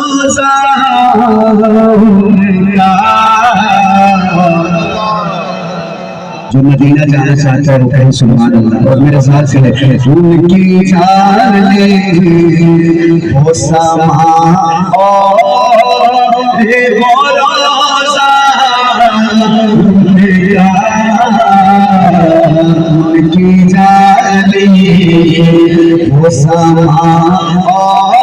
روزہ جو مدینہ جانا چاہتا ہے وہ کہیں سبحان اللہ، اور میرے ساتھ سے ان کی جانے وہ سما اور وہ روزہ ان کی جانے وہ سما اور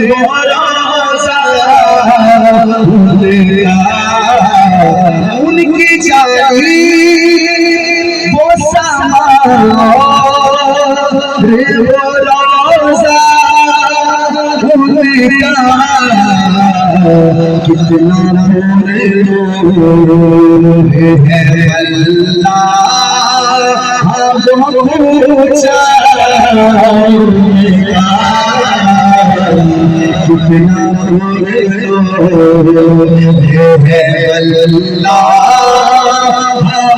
وہ روزہ ان کی جانے وہ سما وہ روزہ کتنا نور ہے اللہ ہم پوچھا کتنا نور ہے اللہ ہم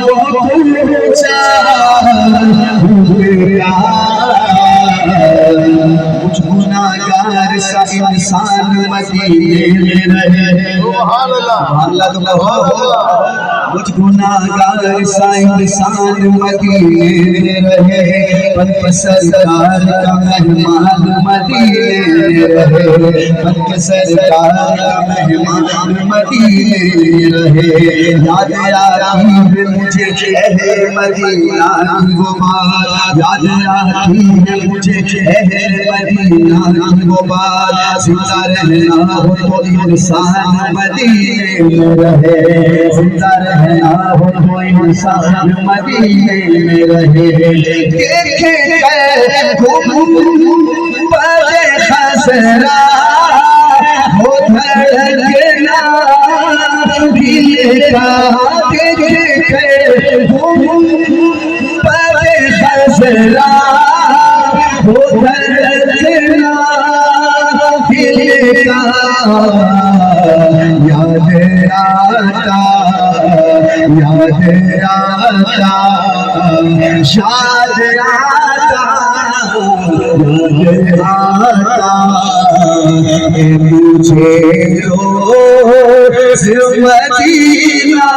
پوچھا کچھ گناہگار سا انسان مدینے میں رہے سبحان اللہ تو کہو کچھ گناہگار سا انسان مدینے میں رہے پنک سرکار کا مہمان مدینے میں رہے پنک سرکار کا مہمان مدینے میں رہے یاد آتی ہے مجھے اہل مدینہ کی وہ بات یاد آتی ہے مجھے اہل مدینہ کی وہ بات زندہ رہنا ہو تو انسان مدینے میں رہے زندہ رہنا ہو تو انسان مدینے میں رہے دیکھے پر خسرا ہو دھڑکنا دل کا دیکھے پر خسرا ہو دھڑکنا دل کا یاد آتا شاد آتا یاد آتا مجھے روز مدینہ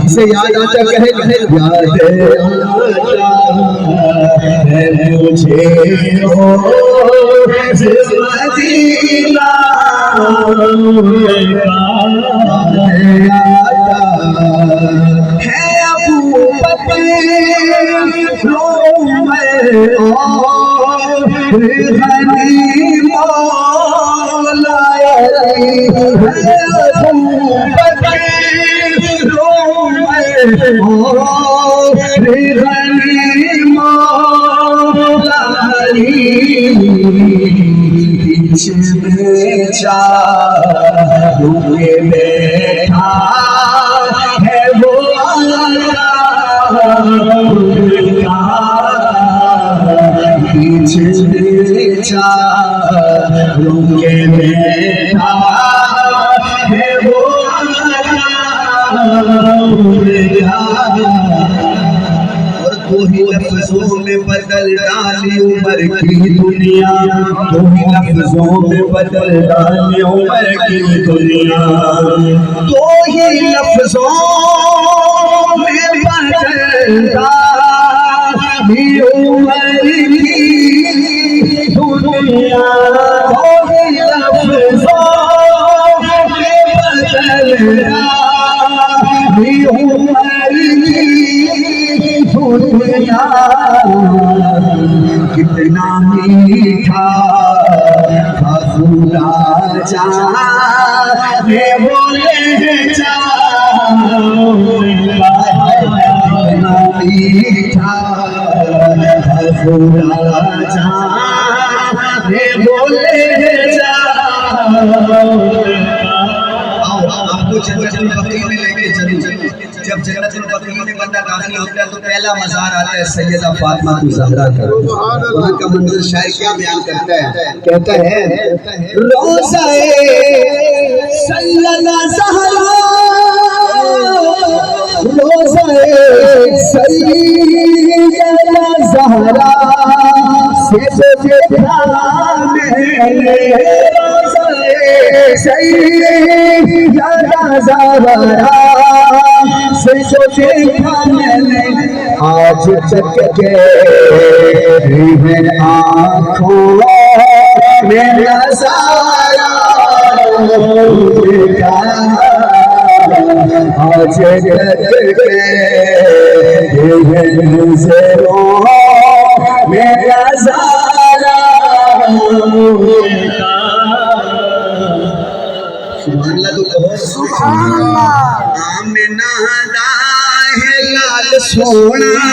سے یاد آتا کہے یاد آتا مجھے روز مدینہ ہے ابو بکر غنی مولا علی ہے ابو بکر غنی مولا علی پیچھے میں چاروں کے بیٹھا ہے وہ پیچھے میں چاروں کے بیٹھا ہے وہ تو ہی لفظوں میں بدل ڈالی عمر کی دنیا تو ہی لفظوں میں بدل ڈالی عمر کی دنیا تو ہی لفظوں میں بدل ڈالی عمر کی دنیا تو ہی لفظوں میں بدل ڈالی عمر کی دنیا کتنا میٹھا بھولا جانے بولے جا کتنا میٹھا بھولا جانے بولے جا آپ کو جنت البقیع میں لے کے چلیں جب جنت البقیع میں بندہ داخل ہوتا ہے تو پہلا مزار آتا ہے سیدہ فاطمہ الزہرا کا وہاں کا منظر شاعر کیا بیان کرتا ہے کہتا ہے روضہ سیدہ زہرا روضہ سیدہ زہرا سے دیکھا میں نے سیدہ زہرا سے دیکھا میں نے آج تک کے آنکھوں میں نظارہ دیکھا آج تک کے نظروں میں نظارہ سبحان اللہ آمنہ دا ہے لال سونا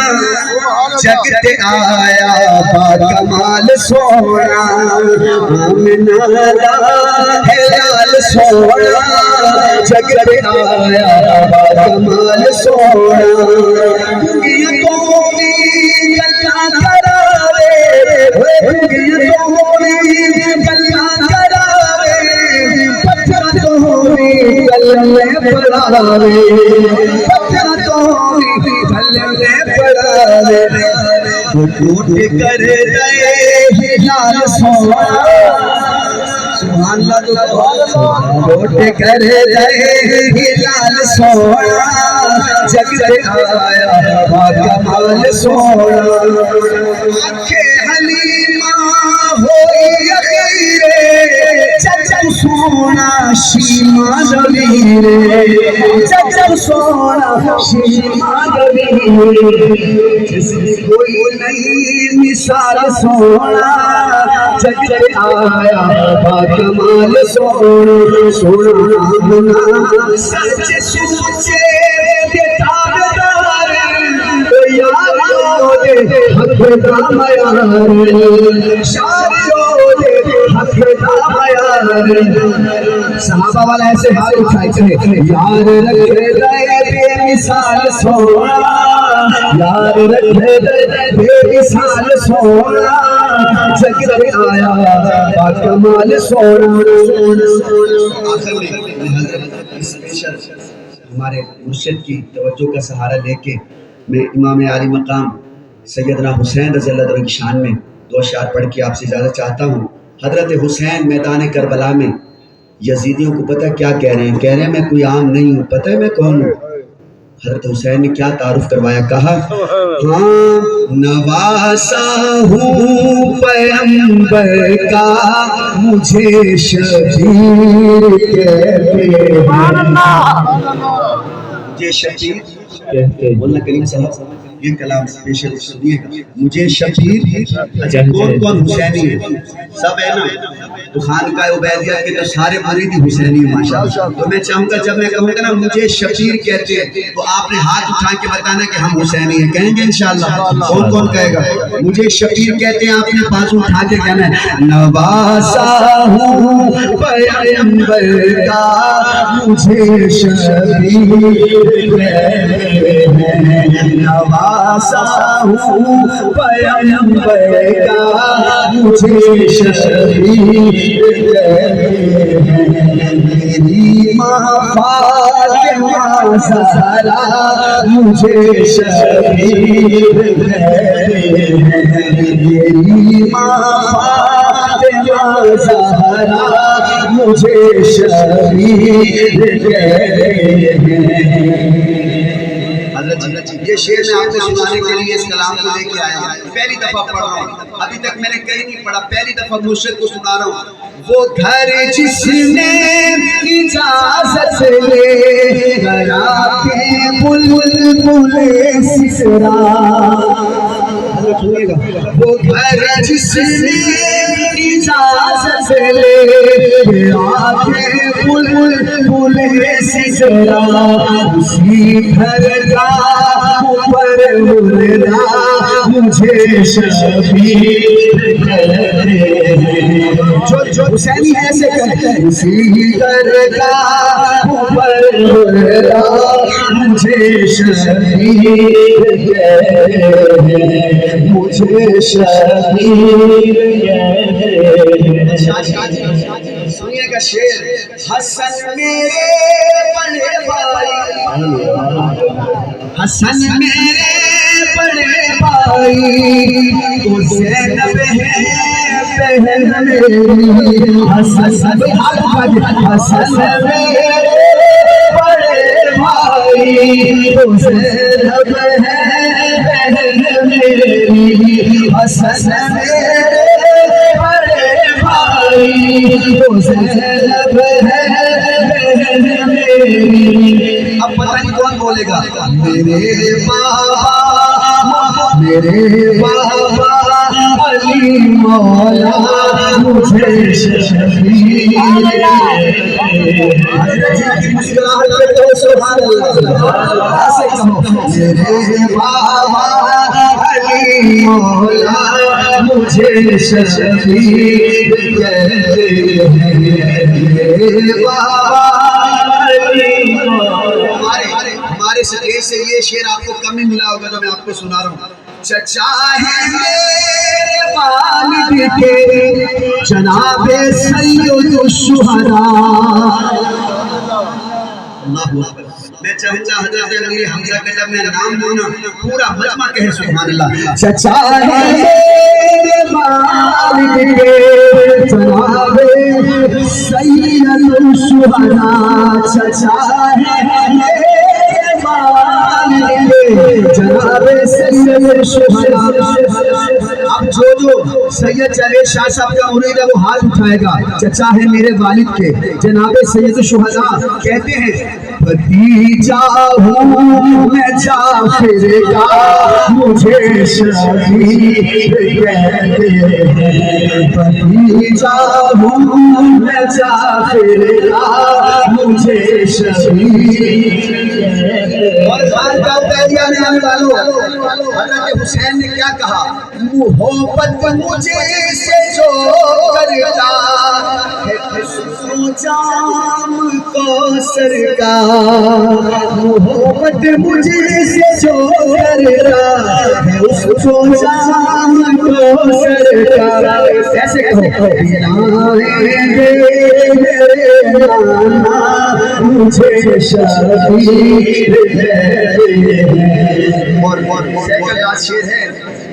جگتے آیا با کمال سونا آمنہ دا ہے لال سونا جگتے آیا با کمال سونا یہ قومی گلہ کراوے یہ قومی گلہ کراوے پتھر توڑی گلے پڑاوے پتھر توڑی گلے پڑاوے ٹوٹ کر گئے لال سونا سبحان اللہ ٹوٹ کر گئے لال سونا جگتے آیا با کمال سونا آنکھیں حلیمہ ہوئی اخیرے چچا سونا شیما نویرے چچا سونا شیما نویرے جس کوئی نہیں مثال سونا جگتے آیا با کمال سونا سونا منا سچ سوچے تابدار یارو دے حق دا میار شاعرو دے حق دا میار صحابہ والا ایسے حال اٹھائے تھے یار رکھے دے بے مثال سونا یار رکھے دے بے مثال سونا جگتے آیا با کمال سونا آخر میں حضرت اسپیشل ہمارے مرشد کی توجہ کا سہارا لے کے میں امام عالی مقام سیدنا حسین رضی اللہ عنہ کی شان میں دو اشعار پڑھ کے آپ سے اجازت چاہتا ہوں۔ حضرت حسین میدان کربلا میں یزیدیوں کو پتہ کیا کہہ رہے ہیں؟ کہہ رہے ہیں میں کوئی عام نہیں ہوں، پتہ ہے میں کون ہوں؟ حضرت حسین نے کیا تعارف کروایا، کہا ہاں نواسا ہوں پیغمبر کا مجھے شبیر کہتے ہیں، مجھے شبیر کہتے ہیں، مولانا کریم صاحب یہ کلام اسپیشل سنیے گا، مجھے شبیر اچھا کون کون حسینی ہے؟ سب ہے نا؟ تو خانقاہ عبیدیہ کے تو سارے مرید حسینی ہیں ماشاءاللہ۔ تو میں چاہوں گا جب میں کہوں گا نا مجھے شبیر کہتے ہیں تو آپ نے ہاتھ اٹھا کے بتانا کہ ہم حسینی ہیں، کہیں گے انشاءاللہ؟ کون کون کہے گا مجھے شبیر کہتے ہیں؟ آپ نے بازو اٹھا کے کہنا ہے نواسا ہوں پیغمبر کا مجھے شبیر کہتے ہیں، نواسا ہوں پیغمبر کا مجھے شبیر میری ماں فاطمہ زہرا مجھے شبیر میری ماں فاطمہ زہرا مجھے شبیر حضرت یہ شعر میں آپ کو سنانے کے لیے اس کلام کو لے کے آیا ہوں، پہلی دفعہ پڑھ رہا ہوں، ابھی تک میں نے کہیں نہیں پڑھا، پہلی دفعہ مرشد کو سنا رہا ہوں۔ وہ گھر جس نے اجازت لے گیا کے بلبل سسرا، وہ گھر جس نے اجازت لے گیا کے بلبل سسرا، اسی گھر کا پر مردہ مجھے شبیر کہتے ہیں، جو حسینی ایسے کہتے ہیں اسی گھر کا پر مردہ مجھے شبیر کہتے ہیں، مجھے شبیر کہتے ہیں۔ سنیے گا شعر، حسن میرے بڑے بھائی، حسن میرے بڑے پائی تو زینب ہے بہن میری حسن میرے بڑے بھائی تو زینب ہے بہن میری حسن میرے بڑے بھائی تو زینب ہے بہن میری. اب پتہ نہیں کون بولے گا میرے بابا علی مولا مجھے شفیع مسکراہٹ پہ تو سبحان اللہ ایسے کہو میرے بابا علی مولا مجھے شفیع کہتے ہیں میرے بابا علی مولا. ہمارے سرے سے یہ شعر آپ کو کم ہی ملا ہوگا تو میں آپ کو سنا رہا ہوں. چچا ہے میرے والد کے جناب سید الشہداء. میں چاہوں گا حضرت علی حمزہ کا جب میں نام لوں نا پورا مجمع کہے سبحان اللہ. چچا ہے میرے والد کے جناب سید الشہداء. چچا ہے جناب سید الشہداء. اب جو سید جاوید شاہ صاحب کا مرید ہے وہ ہاتھ اٹھائے گا. چچا ہے میرے والد کے جناب سید الشہداء. کہتے ہیں بھتیجا ہوں میں جعفر کا مجھے شفیع کہتے ہیں. بھتیجا ہوں میں جعفر کا مجھے شفیع. اور خان کا پہلیا نے آنے والوں حضرت حسین نے کیا کہا محبت مجھے سے جو کرتا ہے خسرو جام کوثر کا. محبت مجھے سے جو کرتا ہے خسرو جام کوثر کا. ایسے کہو بلائیں گے میرے نانا مجھے شفیع. اور سیکنڈ لاسٹ شعر ہے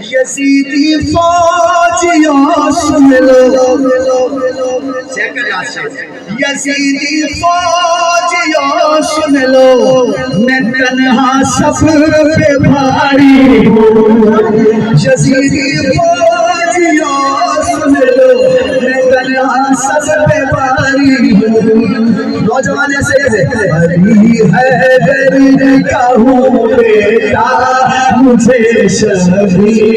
یزیدی فوجیوں سن لو. سیکنڈ لاسٹ شعر یزیدی فوجیوں سن لو میں تنہا سفر پہ بھاری ہوں. یزیدی فوجیوں سن لو میں تنہا سفر پہ بھاری ہوں. نوجوان ایسے علی حیدر کا ہوں بیٹا مجھے شفیع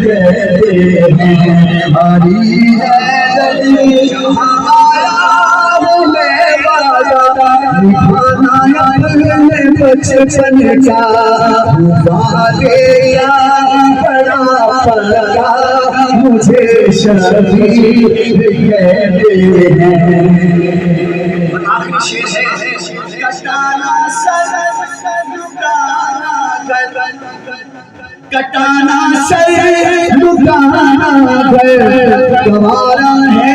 کہتے ہیں. علی حیدر جہاں آیا ہوں میں وعدہ نبھانا اپنے بچپن کا. والیا بڑا پلکا مجھے شفیع کہتے ہیں. آخری شعر ہے کٹانا سر لٹانا گھر کٹانا سر لٹانا گھر گوارا ہے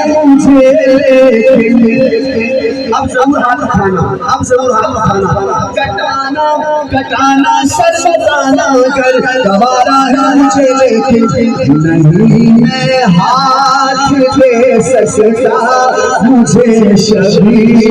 مجھے لیکن. اب ضرور ہاتھ اٹھانا کٹانا سر لٹانا گھر گوارا ہے مجھے لیکن نہیں میں ہاتھ دے سکتا مجھے شفیع.